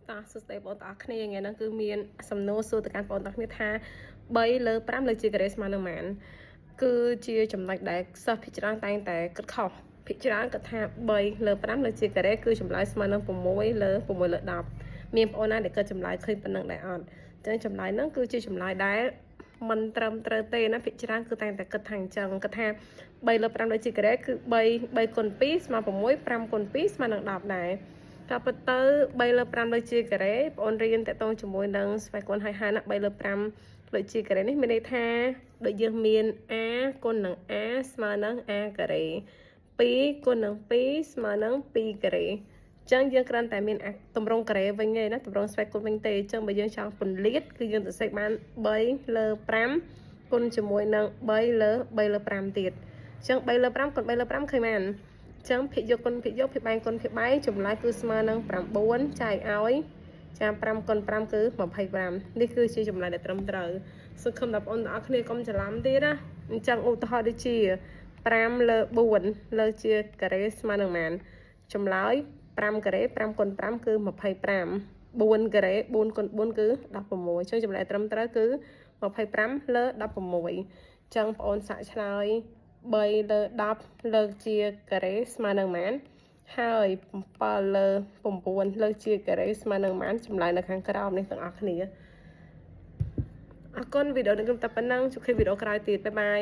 តាសួស្តីបងប្អូនគ្នាថ្ងៃហ្នឹងគឺមានសំណួរសួរទៅកាន់បងប្អូនគ្នាថា3លើ5លើជាការ៉េស្មើនឹងប៉ុន្មានគឺជាចំណុចដែលសិស្សភាគច្រើនតែងតែគិតខុសភាគច្រើនគាត់ថា3លើ5លើជាការ៉េគឺចម្លើយស្មើនឹង6លើ10មានបងប្អូនណាដែលគាត់ចម្លើយឃើញប៉ុណ្ណឹងដែរអត់អញ្ចឹងចម្លើយហ្នឹងគឺជាចម្លើយដែលមិនត្រឹមត្រូវទេណាភាគច្រើនគឺតែងតែគិតថាអញ្ចឹងគាត់ថា3លើ5លើជាការ៉េគឺ3គុណ2ស្មើ6 5គុណ2ស្មើនឹង10ដែរក៏ប៉ុន្តែ3លើ5លើជាការ៉េបងអូនរៀនតកតងជាមួយនឹងស្វ័យគុណហើយណា3លើ5លើជាការ៉េនេះមានន័យថាដូចយើងមាន a គុណនឹង a ស្មើនឹង a ការ៉េ2គុណនឹង2ស្មើនឹង2ការ៉េចឹងយើងគ្រាន់តែមានតម្រងការ៉េវិញទេណាតម្រងស្វ័យគុណវិញទេអញ្ចឹងបើយើងចង់ពន្លាតគឺយើងទៅសេបាន3លើ5គុណជាមួយនឹង3លើ5ទៀតអញ្ចឹង3លើ5គុណ3លើ5ឃើញបានចឹងភាគយកគុណភាគយកភាគបែងគុណភាគបែងចម្លើយគឺស្មើនឹង9ចែកឲ្យចា5គុណ5គឺ25នេះគឺជាចម្លើយដែលត្រឹមត្រូវសង្ឃឹមថាបងប្អូនទាំងអស់គ្នាកុំច្រឡំទៀតណាអញ្ចឹងឧទាហរណ៍ដូចជា5លើ4លើជាការ៉េស្មើនឹងប៉ុន្មានចម្លើយ5ការ៉េ5គុណ5គឺ25 4ការ៉េ4គុណ4គឺ16អញ្ចឹងចម្លើយត្រឹមត្រូវគឺ25លើ16អញ្ចឹងបងប្អូនសាកឆ្លើយ3លើ10លើកជាការ៉េស្មើនឹងប៉ុន្មានហើយ7លើ9លើកជាការ៉េស្មើនឹងប៉ុន្មានចម្លើយនៅខាងក្រោមនេះទាំងអស់គ្នាអរគុណវីដេអូនេះគឺតែប៉ុណ្ណឹងជួបគ្នាវីដេអូក្រោយទៀតបាយបាយ